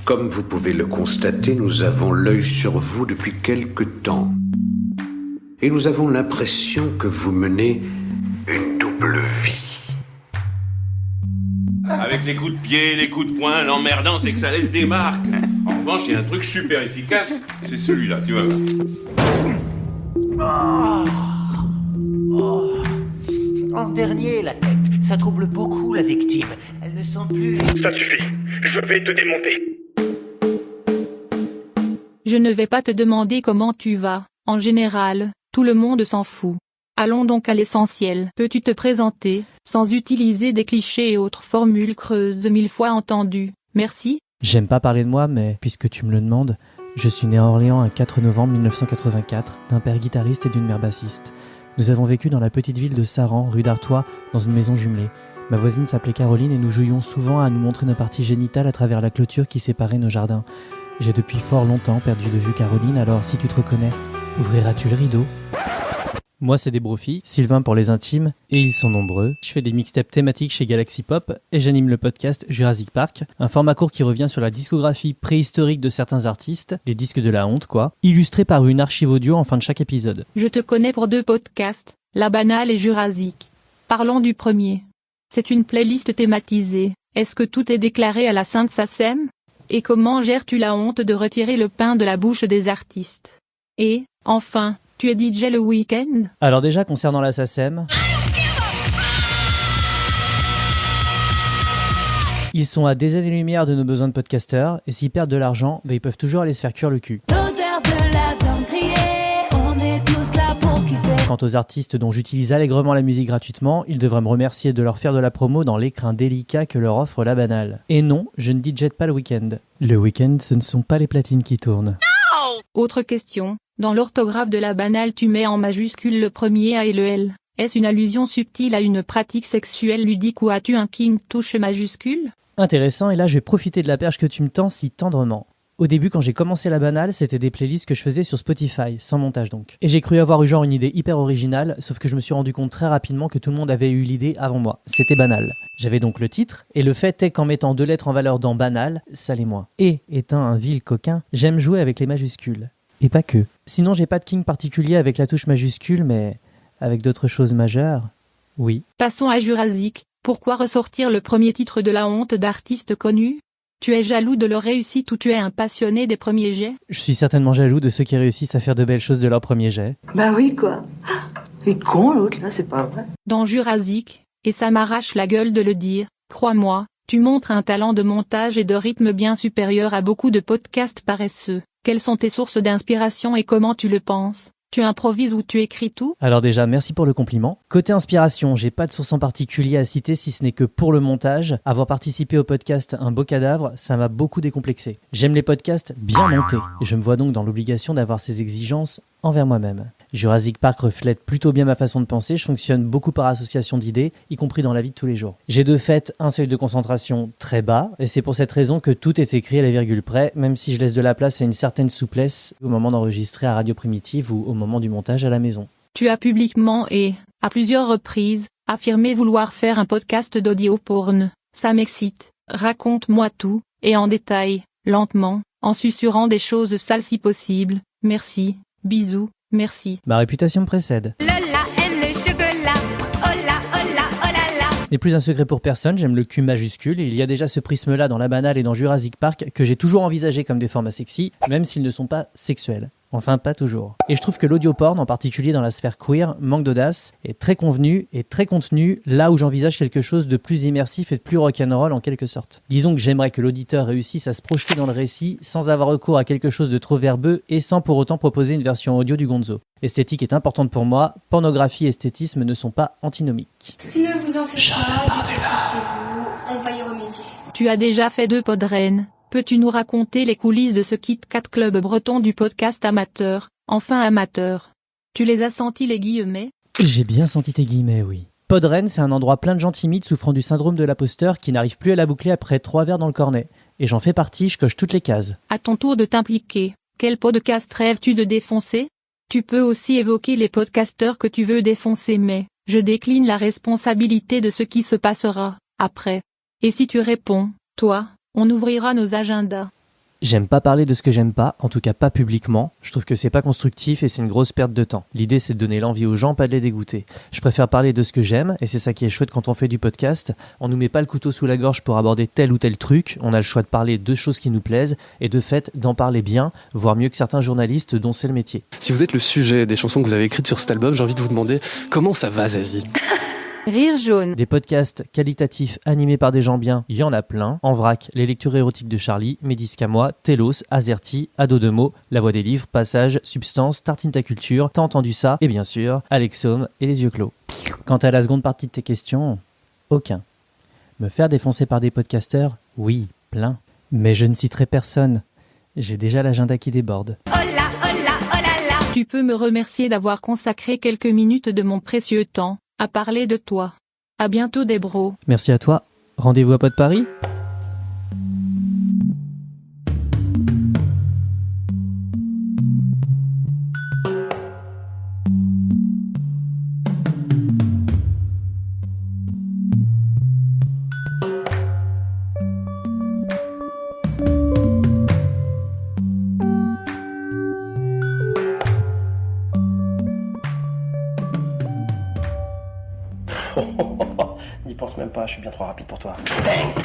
Comme vous pouvez le constater, nous avons l'œil sur vous depuis quelque temps. Et nous avons l'impression que vous menez une double vie. Avec les coups de pied, les coups de poing, l'emmerdant, c'est que ça laisse des marques. En revanche, il y a un truc super efficace, c'est celui-là, tu vois. En dernier, la tête. Ça trouble beaucoup la victime. Elle ne sent plus... Ça suffit. Je vais te démonter. Je ne vais pas te demander comment tu vas. En général, tout le monde s'en fout. Allons donc à l'essentiel. Peux-tu te présenter, sans utiliser des clichés et autres formules creuses 1000 fois entendues? Merci. J'aime pas parler de moi, mais puisque tu me le demandes, je suis né à Orléans un 4 novembre 1984, d'un père guitariste et d'une mère bassiste. Nous avons vécu dans la petite ville de Saran, rue d'Artois, dans une maison jumelée. Ma voisine s'appelait Caroline et nous jouions souvent à nous montrer nos parties génitales à travers la clôture qui séparait nos jardins. J'ai depuis fort longtemps perdu de vue Caroline, alors si tu te reconnais, ouvriras-tu le rideau ? Moi c'est des Brophy, Sylvain pour les intimes, et ils sont nombreux. Je fais des mixtapes thématiques chez Galaxy Pop et j'anime le podcast Jurassic Park, un format court qui revient sur la discographie préhistorique de certains artistes, les disques de la honte quoi, illustré par une archive audio en fin de chaque épisode. Je te connais pour 2 podcasts, La Banale et Jurassic. Parlons du premier. C'est une playlist thématisée. Est-ce que tout est déclaré à la Sainte Sacem ? Et comment gères-tu la honte de retirer le pain de la bouche des artistes ? Et, enfin, tu es DJ le week-end ? Alors déjà concernant la SACEM, ils sont à des années-lumière de nos besoins de podcasteurs, et s'ils perdent de l'argent, ils peuvent toujours aller se faire cuire le cul. L'odeur de la viande grillée, on est tous là pour kiffer. Quant aux artistes dont j'utilise allègrement la musique gratuitement, ils devraient me remercier de leur faire de la promo dans l'écrin délicat que leur offre la banale. Et non, je ne DJ pas le week-end. Le week-end, ce ne sont pas les platines qui tournent. Autre question. Dans l'orthographe de La Banale tu mets en majuscule le premier A et le L. Est-ce une allusion subtile à une pratique sexuelle ludique ou as-tu un king touche majuscule ? Intéressant, et là je vais profiter de la perche que tu me tends si tendrement. Au début, quand j'ai commencé La Banale, c'était des playlists que je faisais sur Spotify, sans montage donc. Et j'ai cru avoir eu genre une idée hyper originale, sauf que je me suis rendu compte très rapidement que tout le monde avait eu l'idée avant moi. C'était banal. J'avais donc le titre, et le fait est qu'en mettant 2 lettres en valeur dans banal, ça l'est moins. Et, étant un vil coquin, j'aime jouer avec les majuscules. Et pas que. Sinon, j'ai pas de king particulier avec la touche majuscule, mais avec d'autres choses majeures, oui. Passons à Jurassic. Pourquoi ressortir le premier titre de la honte d'artistes connus ? Tu es jaloux de leur réussite ou tu es un passionné des premiers jets ? Je suis certainement jaloux de ceux qui réussissent à faire de belles choses de leur premier jet. Bah oui, quoi. Il est con, l'autre, là, c'est pas vrai. Dans Jurassic, et ça m'arrache la gueule de le dire, crois-moi, tu montres un talent de montage et de rythme bien supérieur à beaucoup de podcasts paresseux. Quelles sont tes sources d'inspiration et comment tu le penses ? Tu improvises ou tu écris tout ? Alors déjà, merci pour le compliment. Côté inspiration, j'ai pas de source en particulier à citer si ce n'est que pour le montage. Avoir participé au podcast Un beau cadavre, ça m'a beaucoup décomplexé. J'aime les podcasts bien montés, et je me vois donc dans l'obligation d'avoir ces exigences envers moi-même. Jurassic Park reflète plutôt bien ma façon de penser, je fonctionne beaucoup par association d'idées, y compris dans la vie de tous les jours. J'ai de fait un seuil de concentration très bas, et c'est pour cette raison que tout est écrit à la virgule près, même si je laisse de la place à une certaine souplesse au moment d'enregistrer à Radio Primitive ou au moment du montage à la maison. Tu as publiquement et, à plusieurs reprises, affirmé vouloir faire un podcast d'audio porn. Ça m'excite. Raconte-moi tout, et en détail, lentement, en susurrant des choses sales si possible. Merci, bisous. Merci. Ma réputation me précède. Lola aime le chocolat. Oh là, oh là, oh là là. Ce n'est plus un secret pour personne, j'aime le Q majuscule, et il y a déjà ce prisme-là dans La Banale et dans Jurassic Park que j'ai toujours envisagé comme des formats sexy, même s'ils ne sont pas sexuels. Enfin, pas toujours. Et je trouve que l'audio porn, en particulier dans la sphère queer, manque d'audace, est très convenu et très contenu, là où j'envisage quelque chose de plus immersif et de plus rock'n'roll en quelque sorte. Disons que j'aimerais que l'auditeur réussisse à se projeter dans le récit sans avoir recours à quelque chose de trop verbeux et sans pour autant proposer une version audio du gonzo. L'esthétique est importante pour moi, pornographie et esthétisme ne sont pas antinomiques. Ne vous en faites pas, détectez-vous, on va y remédier. Tu as déjà fait 2 podrennes. Peux-tu nous raconter les coulisses de ce Kit Kat Club breton du podcast amateur, enfin amateur ? Tu les as sentis les guillemets ? J'ai bien senti tes guillemets, oui. Podren, c'est un endroit plein de gens timides souffrant du syndrome de l'imposteur qui n'arrivent plus à la boucler après 3 verres dans le cornet. Et j'en fais partie, je coche toutes les cases. À ton tour de t'impliquer, quel podcast rêves-tu de défoncer ? Tu peux aussi évoquer les podcasteurs que tu veux défoncer mais, je décline la responsabilité de ce qui se passera, après. Et si tu réponds, toi, on ouvrira nos agendas. J'aime pas parler de ce que j'aime pas, en tout cas pas publiquement. Je trouve que c'est pas constructif et c'est une grosse perte de temps. L'idée c'est de donner l'envie aux gens, pas de les dégoûter. Je préfère parler de ce que j'aime, et c'est ça qui est chouette quand on fait du podcast. On nous met pas le couteau sous la gorge pour aborder tel ou tel truc, on a le choix de parler de choses qui nous plaisent, et de fait d'en parler bien, voire mieux que certains journalistes dont c'est le métier. Si vous êtes le sujet des chansons que vous avez écrites sur cet album, j'ai envie de vous demander comment ça va, Zazie? Rire jaune. Des podcasts qualitatifs animés par des gens bien, il y en a plein. En vrac, les lectures érotiques de Charlie, Mes disques à moi, Télos, Azerty, Ado de mots, La voix des livres, Passage, Substance, Tartine ta culture, T'as entendu ça, et bien sûr, Alexome et Les yeux clos. Quant à la seconde partie de tes questions, aucun. Me faire défoncer par des podcasteurs, oui, plein. Mais je ne citerai personne. J'ai déjà l'agenda qui déborde. Tu peux me remercier d'avoir consacré quelques minutes de mon précieux temps à parler de toi. À bientôt des bros. Merci à toi. Rendez-vous à Pod Paris. N'y pense même pas, je suis bien trop rapide pour toi. Bang!